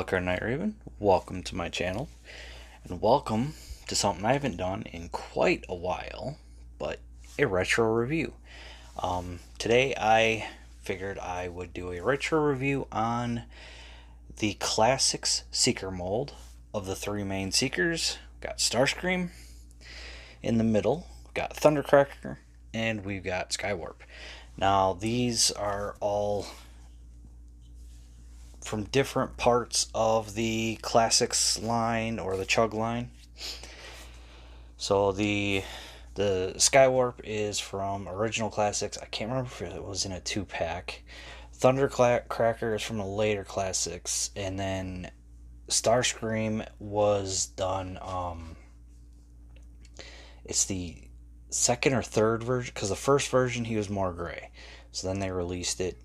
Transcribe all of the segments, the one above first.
Thundercracker Night Raven. Welcome to my channel, and welcome to something I haven't done in quite a while, but a retro review. Today I figured I would do a retro review on the Classics Seeker mold of the three main Seekers. Got Starscream in the middle, got Thundercracker, and we've got Skywarp. Now these are all from different parts of the Classics line or the Chug line. So the Skywarp is from original Classics. I can't remember if it was in a 2-pack. Thundercracker is from the later Classics, and then Starscream was done. It's the second or third version, because the first version he was more gray. So then they released it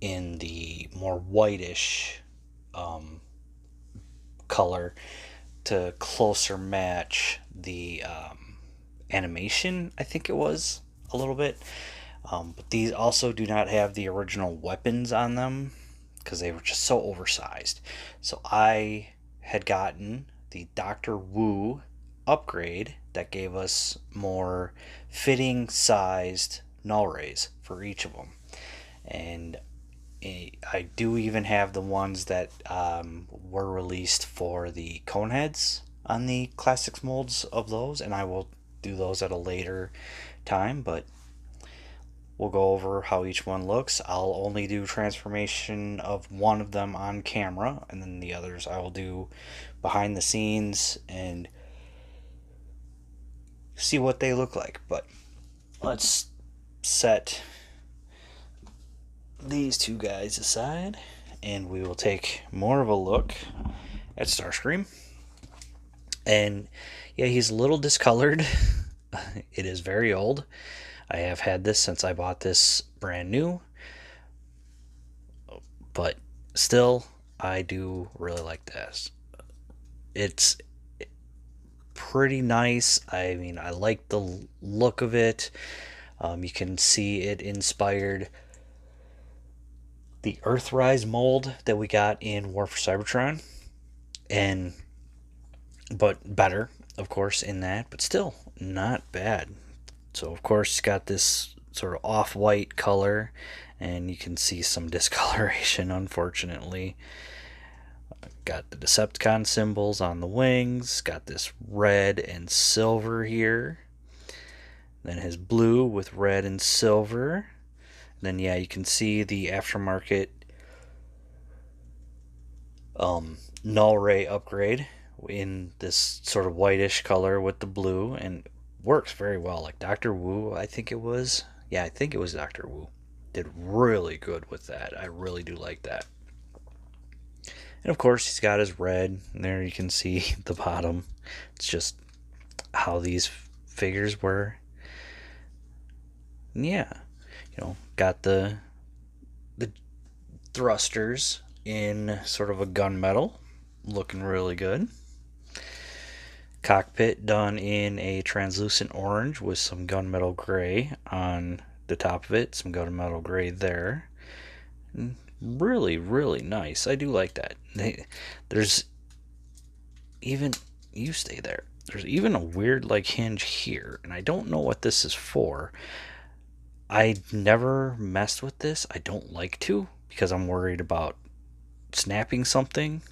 in the more whitish color to closer match the animation, I think it was, a little bit. But these also do not have the original weapons on them because they were just so oversized. So I had gotten the Dr. Wu upgrade that gave us more fitting sized null rays for each of them. And I do even have the ones that were released for the cone heads on the Classics molds of those, and I will do those at a later time, but we'll go over how each one looks. I'll only do transformation of one of them on camera, and then the others I will do behind the scenes and see what they look like. But let's set these two guys aside, and we will take more of a look at Starscream. And yeah, he's a little discolored. It is very old. I have had this since I bought this brand new, but still, I do really like this. It's pretty nice. I mean, I like the look of it. You can see it inspired the Earthrise mold that we got in War for Cybertron, but better, of course, in that, but still not bad. So of course it's got this sort of off-white color, and you can see some discoloration, unfortunately. Got the Decepticon symbols on the wings, got this red and silver here, then his blue with red and silver. Then yeah, you can see the aftermarket null ray upgrade in this sort of whitish color with the blue, and works very well. Like Dr. Wu, I think it was. Yeah, I think it was Dr. Wu. Did really good with that. I really do like that. And of course, he's got his red. And there you can see the bottom. It's just how these figures were. And yeah. Got the thrusters in sort of a gunmetal, looking really good. Cockpit done in a translucent orange with some gunmetal gray on the top of it, some gunmetal gray there. And really, really nice. I do like that. There's even, you stay there. There's even a weird like hinge here, and I don't know what this is for. I never messed with this. I don't like to, because I'm worried about snapping something.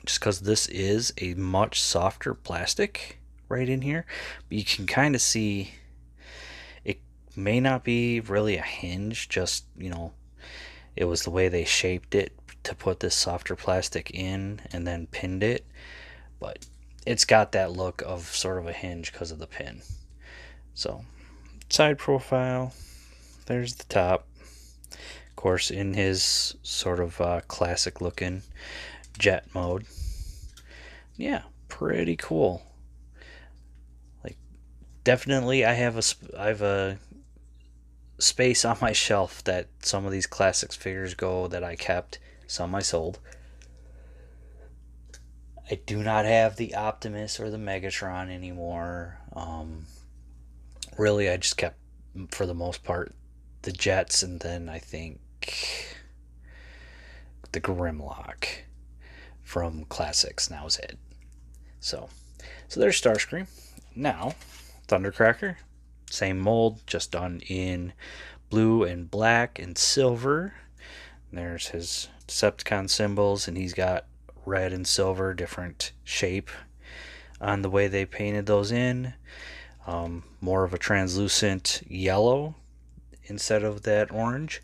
Just because this is a much softer plastic right in here. But you can kind of see it may not be really a hinge. Just, it was the way they shaped it to put this softer plastic in and then pinned it. But it's got that look of sort of a hinge because of the pin. So side profile, there's the top, of course, in his sort of classic looking jet mode. Yeah, pretty cool. Like, definitely I have a space on my shelf that some of these Classics figures go that I kept. Some I sold. I do not have the Optimus or the Megatron anymore. Really, I just kept, for the most part, the Jets, and then I think the Grimlock. from Classics. Now is it. So there's Starscream. Now, Thundercracker, same mold, just done in blue and black and silver. There's his Decepticon symbols, and he's got red and silver, different shape on the way they painted those in. More of a translucent yellow instead of that orange.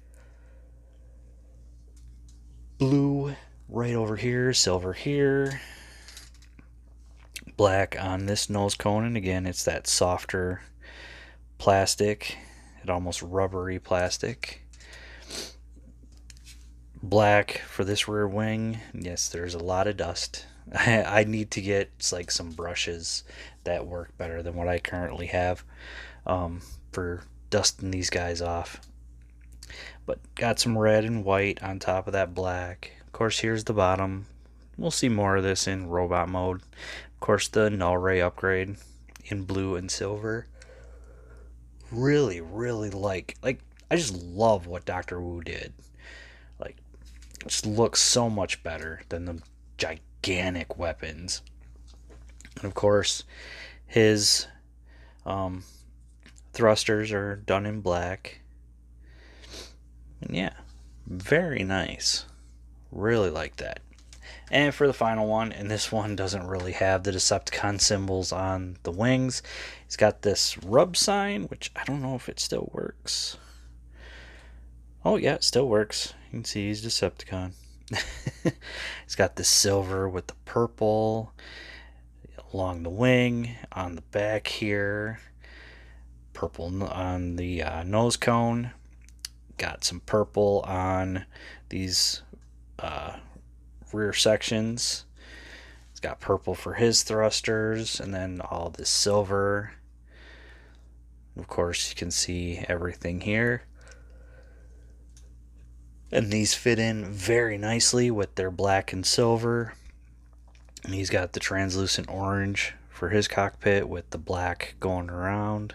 Blue right over here, silver here. Black on this nose cone, and again, it's that softer plastic, it almost rubbery plastic. Black for this rear wing. Yes, there's a lot of dust. I need to get like some brushes that work better than what I currently have for dusting these guys off. But got some red and white on top of that black. Of course, here's the bottom. We'll see more of this in robot mode. Of course, the null ray upgrade in blue and silver. Really like I just love what Dr. Wu did. Like, it just looks so much better than the gigantic weapons. And of course, his thrusters are done in black. And yeah, very nice. Really like that. And for the final one, and this one doesn't really have the Decepticon symbols on the wings. He's got this rub sign, which I don't know if it still works. Oh yeah, it still works. You can see he's Decepticon. He's got this silver with the purple along the wing, on the back here. Purple on the nose cone. Got some purple on these rear sections. It's got purple for his thrusters, and then all this silver. Of course, you can see everything here. And these fit in very nicely with their black and silver. And he's got the translucent orange for his cockpit with the black going around.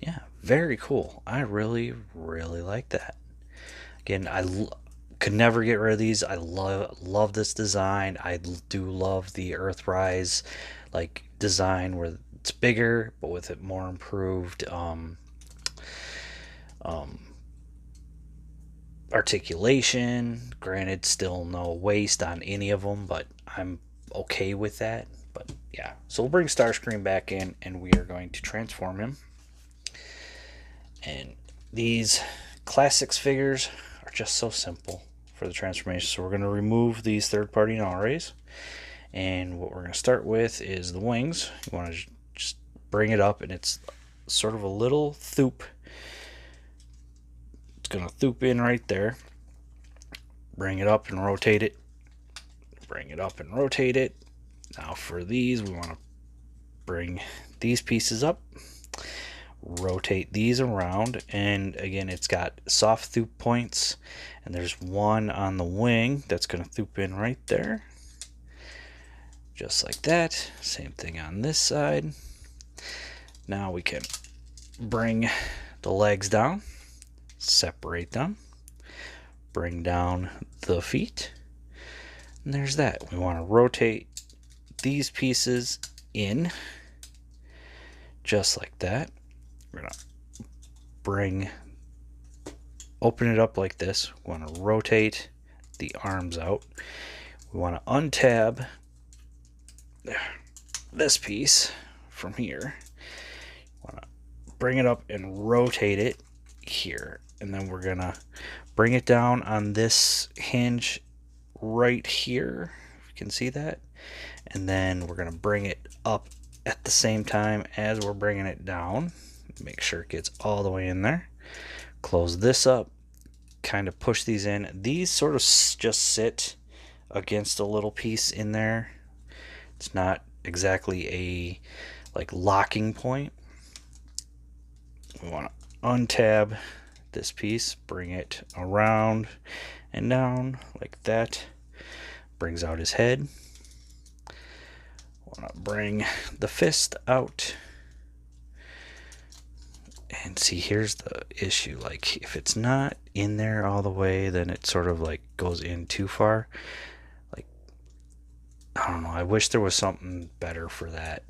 Yeah, very cool. I really like that. Again, could never get rid of these. I love this design. I do love the Earthrise like design where it's bigger but with it more improved articulation. Granted, still no waste on any of them, but I'm okay with that. But yeah, so we'll bring Starscream back in, and we are going to transform him. And these Classics figures are just so simple for the transformation. So we're going to remove these third-party null rays, and what we're going to start with is the wings. You want to just bring it up, and it's sort of a little thoop. It's going to thoop in right there. Bring it up and rotate it. Bring it up and rotate it. Now for these, we want to bring these pieces up, rotate these around, and again, it's got soft thoop points, and there's one on the wing that's going to thoop in right there, just like that. Same thing on this side. Now we can bring the legs down, separate them, bring down the feet, and there's that. We want to rotate these pieces in just like that. We're going to open it up like this. We want to rotate the arms out. We want to untab this piece from here. We want to bring it up and rotate it here. And then we're going to bring it down on this hinge right here. If you can see that. And then we're going to bring it up at the same time as we're bringing it down. Make sure it gets all the way in there. Close this up. Kind of push these in. These sort of just sit against a little piece in there. It's not exactly a like locking point. We want to untab this piece, bring it around and down like that. Brings out his head. Want to bring the fist out. And see, here's the issue. Like, if it's not in there all the way, then it sort of like goes in too far. Like, I don't know. I wish there was something better for that.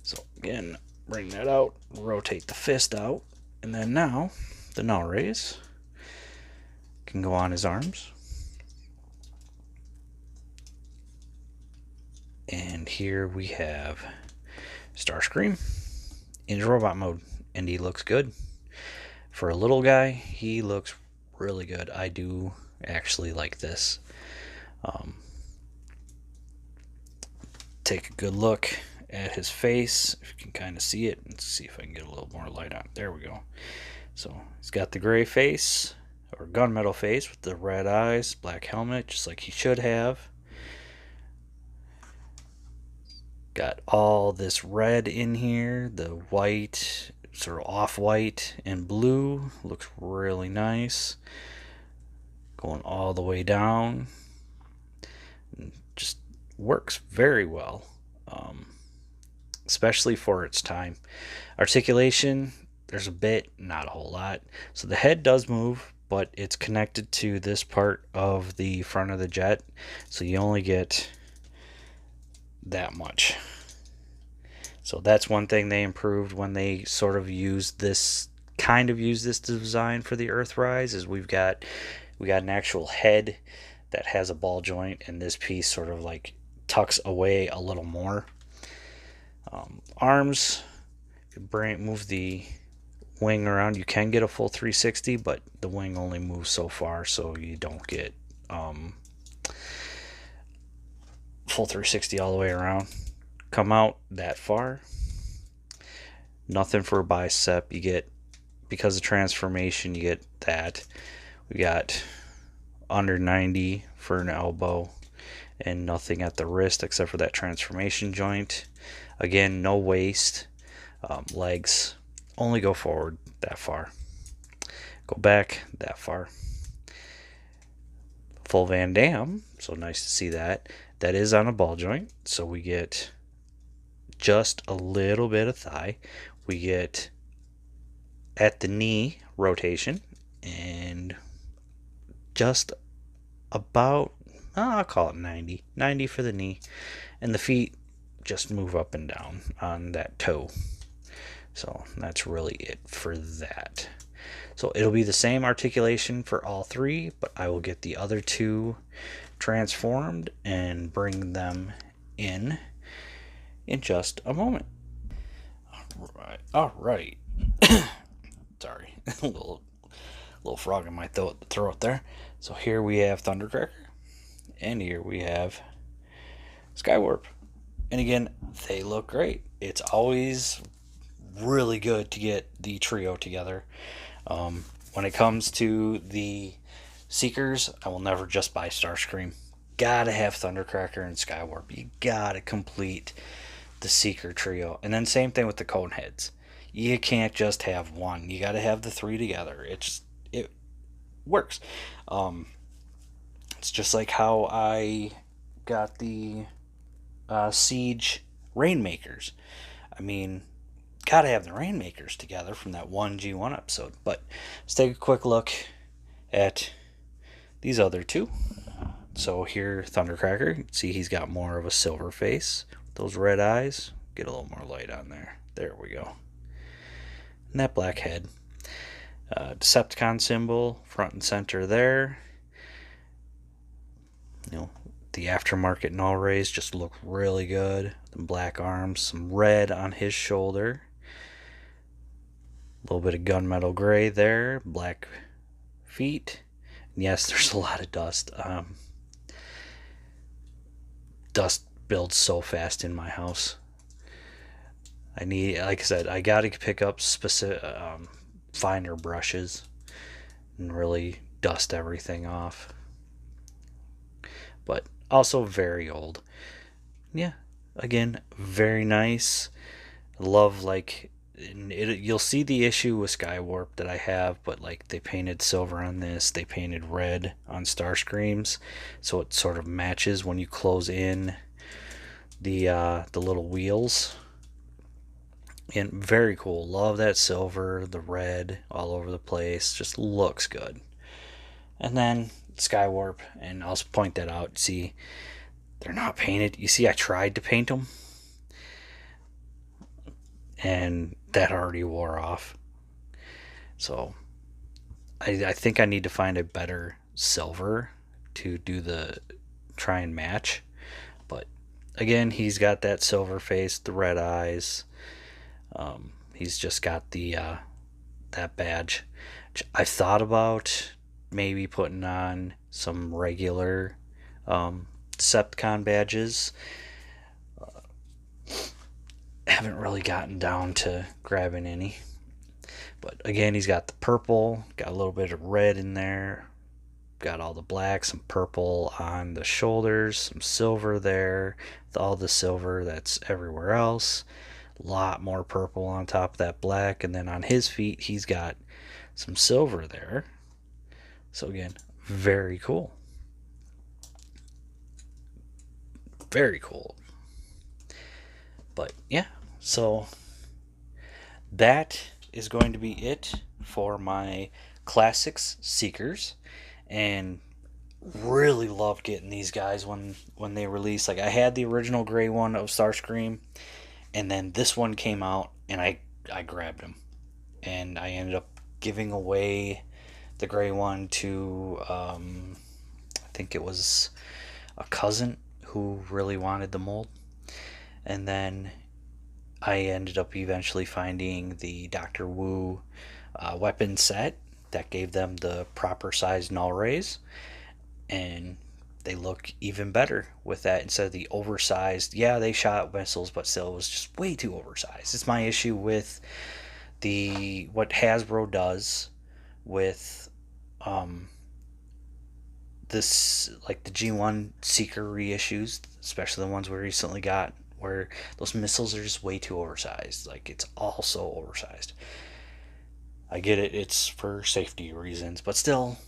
So again, bring that out, rotate the fist out, and then now the null rays can go on his arms. And here we have Starscream in robot mode, and he looks good. For a little guy, he looks really good. I do actually like this. Take a good look at his face, if you can kind of see it. Let's see if I can get a little more light on. There we go. So he's got the gray face, or gunmetal face, with the red eyes, black helmet, just like he should have. Got all this red in here, the white, sort of off-white and blue. Looks really nice. Going all the way down. Just works very well, especially for its time. Articulation, there's a bit, not a whole lot. So the head does move, but it's connected to this part of the front of the jet, so you only get that much. So that's one thing they improved when they sort of used this design for the Earthrise, is we got an actual head that has a ball joint, and this piece sort of like tucks away a little more. Arms, move the wing around, you can get a full 360, but the wing only moves so far, so you don't get full 360 all the way around. Come out that far. Nothing for a bicep. You get, because of transformation, you get that. We got under 90 for an elbow, and nothing at the wrist except for that transformation joint. Again, no waist. Legs only go forward that far, go back that far. Full Van Damme, so nice to see that. That is on a ball joint, so we get just a little bit of thigh. We get at the knee rotation, and just about, I'll call it 90 for the knee, and the feet just move up and down on that toe. So that's really it for that. So it'll be the same articulation for all three, but I will get the other two transformed and bring them in just a moment. All right. Sorry, a little frog in my throat there. So here we have Thundercracker, and here we have Skywarp. And again, they look great. It's always really good to get the trio together. When it comes to the Seekers, I will never just buy Starscream. Gotta have Thundercracker and Skywarp. You gotta complete the Seeker trio. And then same thing with the Coneheads. You can't just have one. You gotta have the three together. It works. It's just like how I got the Siege Rainmakers. I mean, gotta have the Rainmakers together from that one G1 episode. But let's take a quick look at these other two. So here, Thundercracker, you can see he's got more of a silver face. Those red eyes, get a little more light on there. There we go. And that black head. Decepticon symbol, front and center there. You know, the aftermarket null rays just look really good. The black arms, some red on his shoulder. A little bit of gunmetal gray there. Black feet. And yes, there's a lot of dust. Dust builds so fast in my house. I need, like I said, I gotta pick up specific finer brushes and really dust everything off. But also very old. Yeah, again, very nice. Love, like, you'll see the issue with Skywarp that I have, but like they painted silver on this, they painted red on Starscreams, so it sort of matches when you close in the little wheels. And very cool. Love that silver, the red all over the place. Just looks good. And then Skywarp, and I'll point that out. See, They're not painted. You see, I tried to paint them, and that already wore off. So I think I need to find a better silver to do the try and match. But again, he's got that silver face, the red eyes. He's just got the that badge. I thought about maybe putting on some regular Decepticon badges. Haven't really gotten down to grabbing any. But again, he's got the purple, got a little bit of red in there, got all the black, some purple on the shoulders, some silver there, all the silver that's everywhere else. A lot more purple on top of that black, and then on his feet, he's got some silver there. So again, very cool. Very cool. But yeah, so that is going to be it for my Classics Seekers. And really loved getting these guys when they released. Like, I had the original gray one of Starscream, and then this one came out, and I grabbed him, and I ended up giving away the gray one to I think it was a cousin who really wanted the mold, and then I ended up eventually finding the Doctor Wu weapon set that gave them the proper size null rays, and they look even better with that instead of the oversized. Yeah, they shot missiles, but still, it was just way too oversized. It's my issue with the what Hasbro does with this, like the G1 Seeker reissues, especially the ones we recently got, where those missiles are just way too oversized. Like, it's all so oversized. I get it, it's for safety reasons, but still,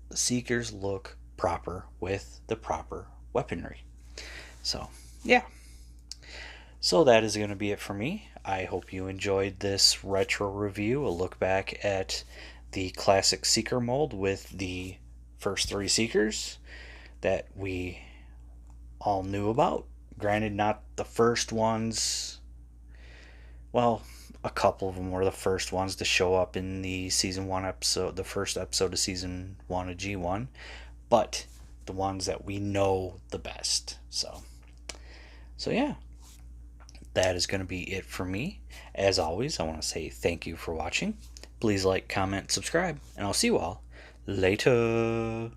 the Seekers look proper with the proper weaponry. So, yeah. So that is going to be it for me. I hope you enjoyed this retro review, a look back at the classic Seeker mold with the first three Seekers that we all knew about. Granted, not the first ones. Well, a couple of them were the first ones to show up in the season 1 episode, the first episode of season 1 of G1, but the ones that we know the best. So yeah, that is going to be it for me. As always, I want to say thank you for watching. Please like, comment, subscribe, and I'll see you all later.